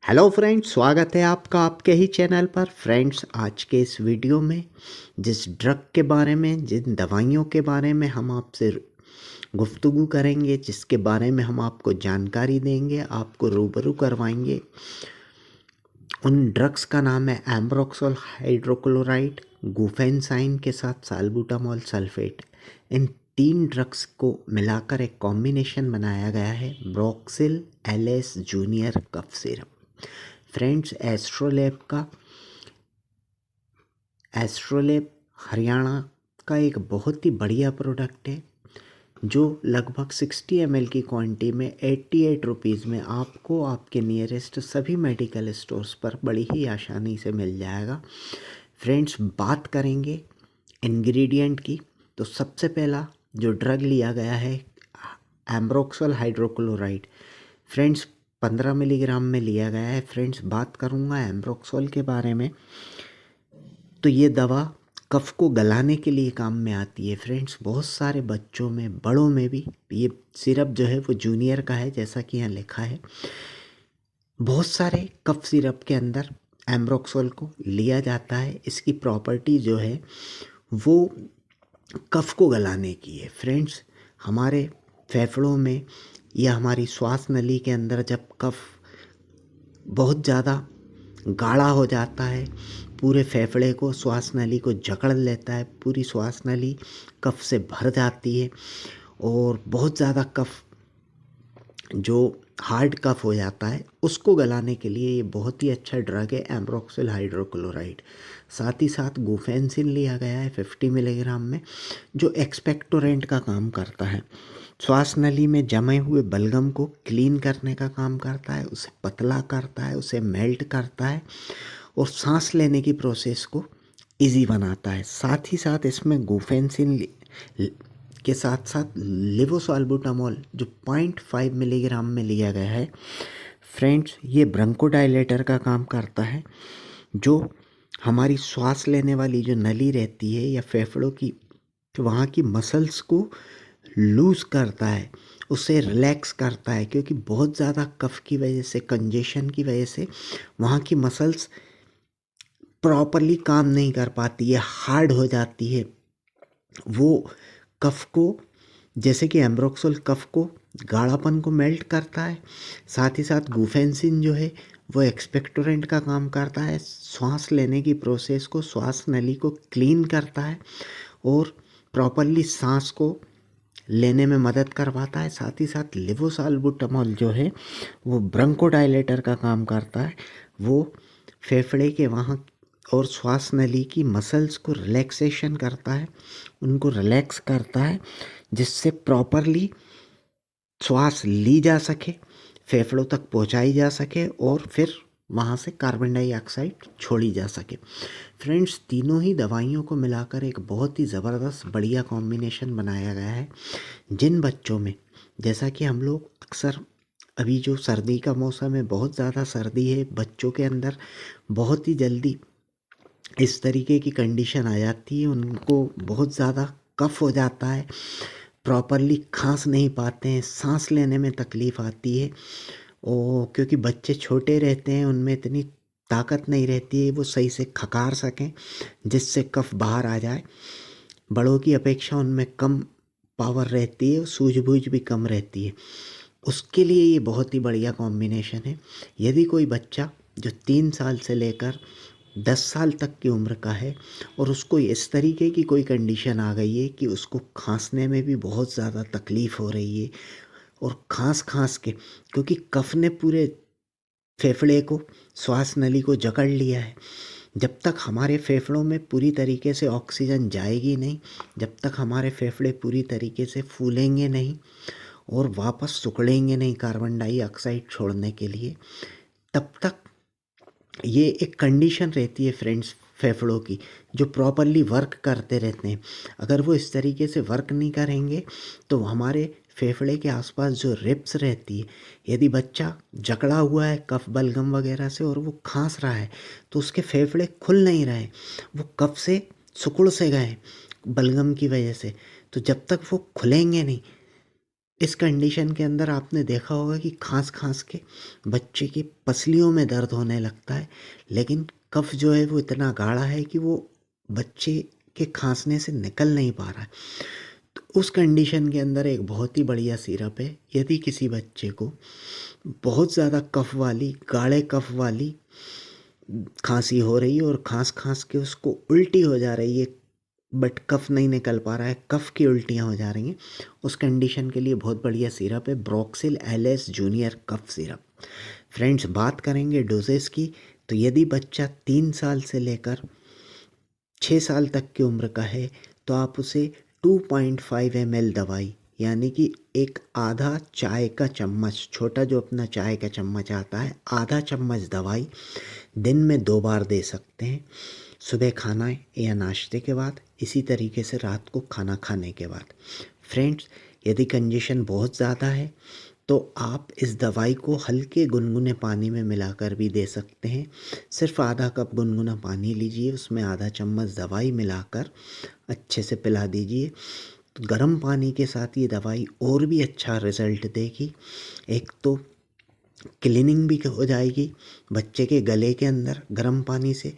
Hello friends, स्वागत है आपका आपके ही चैनल पर। फ्रेंड्स, आज के इस वीडियो में जिस ड्रग के बारे में, जिन दवाइयों के बारे में हम आपसे गुफ्तगू करेंगे, जिसके बारे में हम आपको जानकारी देंगे, आपको रूबरू करवाएंगे, उन ड्रग्स का नाम है एम्ब्रोक्सोल हाइड्रोक्लोराइड, गुफेनसाइन के साथ साल्बुटामॉल सल्फेट। इन तीन ड्रग्स को मिलाकर एक कॉम्बिनेशन बनाया गया है Broxil LS junior cough syrup. Friends, Astrolab Haryana का एक बहुत ही बढ़िया प्रोडक्ट है जो लगभग 60 ml की क्वांटिटी में 88 रुपीज़ में आपको आपके नियरेस्ट सभी मेडिकल स्टोर्स पर बड़ी ही आसानी से मिल जाएगा। फ्रेंड्स, बात करेंगे इंग्रेडिएंट की, तो सबसे पहला जो ड्रग लिया गया है एम्ब्रोक्सोल हाइड्रोक्लोराइड। फ्रेंड्स, 15 मिलीग्राम में लिया गया है। फ्रेंड्स, बात करूँगा एम्ब्रोक्सोल के बारे में, तो ये दवा कफ को गलाने के लिए काम में आती है। फ्रेंड्स, बहुत सारे बच्चों में, बड़ों में भी ये सिरप जो है वो जूनियर का है, जैसा कि यहाँ लिखा है। बहुत सारे कफ सिरप के अंदर एम्ब्रोक्सोल को लिया जाता है। इसकी प्रॉपर्टी जो है वो कफ को गलाने की है। फ्रेंड्स, हमारे फेफड़ों में या हमारी श्वास नली के अंदर जब कफ बहुत ज़्यादा गाढ़ा हो जाता है, पूरे फेफड़े को, श्वास नली को जकड़ लेता है, पूरी श्वास नली कफ से भर जाती है और बहुत ज़्यादा कफ, जो हार्ड कफ हो जाता है, उसको गलाने के लिए ये बहुत ही अच्छा ड्रग है एम्ब्रोक्सिल हाइड्रोक्लोराइड। साथ ही साथ गुफेंसिन लिया गया है 50 मिलीग्राम में, जो एक्सपेक्टोरेंट का काम करता है। श्वास नली में जमे हुए बलगम को क्लीन करने का काम करता है, उसे पतला करता है, उसे मेल्ट करता है और सांस लेने की प्रोसेस को इजी बनाता है। साथ ही साथ इसमें गुफेंसिन के साथ साथ लेवोसाल्बुटामॉल जो 0.5 मिलीग्राम में लिया गया है। फ्रेंड्स, ये ब्रोंकोडायलेटर का काम करता है, जो हमारी श्वास लेने वाली जो नली रहती है या फेफड़ों की, वहाँ की मसल्स को लूज़ करता है, उसे रिलैक्स करता है, क्योंकि बहुत ज़्यादा कफ की वजह से, कंजेशन की वजह से वहाँ की मसल्स प्रॉपरली काम नहीं कर पाती है, हार्ड हो जाती है। वो कफ को, जैसे कि एम्ब्रोक्सोल कफ को गाढ़ापन को मेल्ट करता है। साथ ही साथ गुफेंसिन जो है वो एक्सपेक्टोरेंट का काम करता है, सांस लेने की प्रोसेस को, श्वास नली को क्लीन करता है और प्रॉपरली सांस को लेने में मदद करवाता है। साथ ही साथ लेवोसाल्बुटामॉल जो है वो ब्रोंकोडायलेटर का काम करता है। वो फेफड़े के वहाँ और श्वास नली की मसल्स को रिलैक्सेशन करता है, उनको रिलैक्स करता है, जिससे प्रॉपरली श्वास ली जा सके, फेफड़ों तक पहुंचाई जा सके और फिर वहाँ से कार्बन डाइऑक्साइड छोड़ी जा सके। फ्रेंड्स, तीनों ही दवाइयों को मिलाकर एक बहुत ही ज़बरदस्त बढ़िया कॉम्बिनेशन बनाया गया है, जिन बच्चों में, जैसा कि हम लोग अक्सर, अभी जो सर्दी का मौसम है, बहुत ज़्यादा सर्दी है, बच्चों के अंदर बहुत ही जल्दी इस तरीके की कंडीशन आ जाती है, उनको बहुत ज़्यादा कफ हो जाता है, प्रॉपरली खांस नहीं पाते हैं, सांस लेने में तकलीफ़ आती है। और क्योंकि बच्चे छोटे रहते हैं, उनमें इतनी ताकत नहीं रहती है वो सही से खकार सकें, जिससे कफ बाहर आ जाए। बड़ों की अपेक्षा उनमें कम पावर रहती है, सूझबूझ भी कम रहती है। उसके लिए ये बहुत ही बढ़िया कॉम्बिनेशन है। यदि कोई बच्चा जो 3 साल से लेकर 10 साल तक की उम्र का है और उसको इस तरीके की कोई कंडीशन आ गई है कि उसको खांसने में भी बहुत ज़्यादा तकलीफ़ हो रही है और खांस के, क्योंकि कफ ने पूरे फेफड़े को, श्वास नली को जकड़ लिया है, जब तक हमारे फेफड़ों में पूरी तरीके से ऑक्सीजन जाएगी नहीं, जब तक हमारे फेफड़े पूरी तरीके से फूलेंगे नहीं और वापस सिकुड़ेंगे नहीं कार्बन डाइऑक्साइड छोड़ने के लिए, तब तक ये एक कंडीशन रहती है फ्रेंड्स फेफड़ों की, जो प्रॉपरली वर्क करते रहते हैं। अगर वो इस तरीके से वर्क नहीं करेंगे तो हमारे फेफड़े के आसपास जो रिप्स रहती है, यदि बच्चा जकड़ा हुआ है कफ बलगम वगैरह से और वो खांस रहा है, तो उसके फेफड़े खुल नहीं रहे, वो कफ से सिकुड़ से गए बलगम की वजह से। तो जब तक वो खुलेंगे नहीं, इस कंडीशन के अंदर आपने देखा होगा कि खांस खांस के बच्चे की पसलियों में दर्द होने लगता है, लेकिन कफ जो है वो इतना गाढ़ा है कि वो बच्चे के खांसने से निकल नहीं पा रहा है। तो उस कंडीशन के अंदर एक बहुत ही बढ़िया सिरप है। यदि किसी बच्चे को बहुत ज़्यादा कफ वाली, गाढ़े कफ वाली खांसी हो रही है और खांस खांस के उसको उल्टी हो जा रही है, बट कफ नहीं निकल पा रहा है, कफ की उल्टियाँ हो जा रही हैं, उस कंडीशन के लिए बहुत बढ़िया सिरप है Broxil LS junior cough syrup. Friends, बात करेंगे डोजेस की, तो यदि बच्चा 3 साल से लेकर 6 साल तक की उम्र का है तो आप उसे 2.5 ml दवाई, यानी कि एक आधा चाय का चम्मच, छोटा जो अपना चाय का चम्मच आता है, आधा चम्मच दवाई दिन में 2 बार दे सकते हैं, सुबह खाना या नाश्ते के बाद, इसी तरीके से रात को खाना खाने के बाद। फ्रेंड्स, यदि कंजेशन बहुत ज़्यादा है तो आप इस दवाई को हल्के गुनगुने पानी में मिलाकर भी दे सकते हैं। सिर्फ आधा कप गुनगुना पानी लीजिए, उसमें आधा चम्मच दवाई मिलाकर अच्छे से पिला दीजिए। तो गर्म पानी के साथ ये दवाई और भी अच्छा रिज़ल्ट देगी। एक तो क्लीनिंग भी हो जाएगी बच्चे के गले के अंदर गर्म पानी से,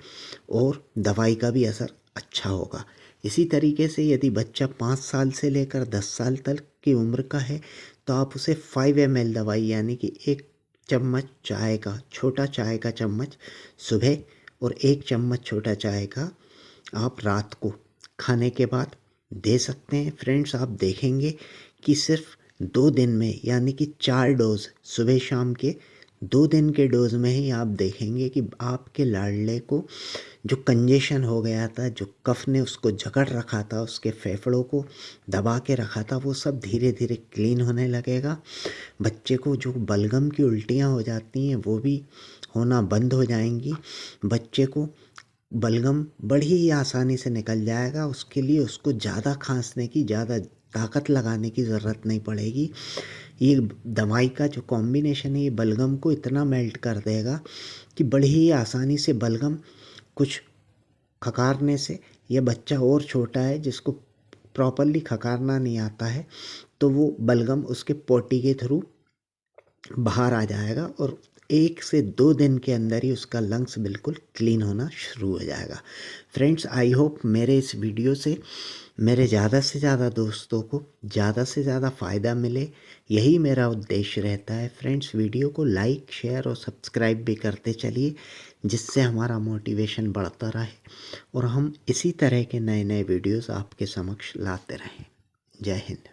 और दवाई का भी असर अच्छा होगा। इसी तरीके से यदि बच्चा 5 साल से लेकर 10 साल तक की उम्र का है तो आप उसे 5 ml दवाई, यानी कि 1 चम्मच चाय का, छोटा चाय का चम्मच सुबह और 1 चम्मच छोटा चाय का आप रात को खाने के बाद दे सकते हैं। फ्रेंड्स, आप देखेंगे कि सिर्फ 2 दिन में, यानी कि 4 डोज सुबह शाम के 2 दिन के डोज में ही आप देखेंगे कि आपके लाडले को जो कंजेशन हो गया था, जो कफ ने उसको जकड़ रखा था, उसके फेफड़ों को दबा के रखा था, वो सब धीरे धीरे क्लीन होने लगेगा। बच्चे को जो बलगम की उल्टियाँ हो जाती हैं वो भी होना बंद हो जाएंगी। बच्चे को बलगम बड़ी ही आसानी से निकल जाएगा। उसके लिए उसको ज़्यादा खांसने की, ज़्यादा ताकत लगाने की ज़रूरत नहीं पड़ेगी। ये दवाई का जो कॉम्बिनेशन है ये बलगम को इतना मेल्ट कर देगा कि बड़ी ही आसानी से बलगम कुछ खकारने से, यह बच्चा और छोटा है जिसको प्रॉपरली खकारना नहीं आता है, तो वो बलगम उसके पोटी के थ्रू बाहर आ जाएगा और 1 से 2 दिन के अंदर ही उसका लंग्स बिल्कुल क्लीन होना शुरू हो जाएगा। फ्रेंड्स, आई होप मेरे इस वीडियो से मेरे ज़्यादा से ज़्यादा दोस्तों को ज़्यादा से ज़्यादा फ़ायदा मिले, यही मेरा उद्देश्य रहता है। फ्रेंड्स, वीडियो को लाइक, शेयर और सब्सक्राइब भी करते चलिए, जिससे हमारा मोटिवेशन बढ़ता रहे और हम इसी तरह के नए नए वीडियोस आपके समक्ष लाते रहें। जय हिंद।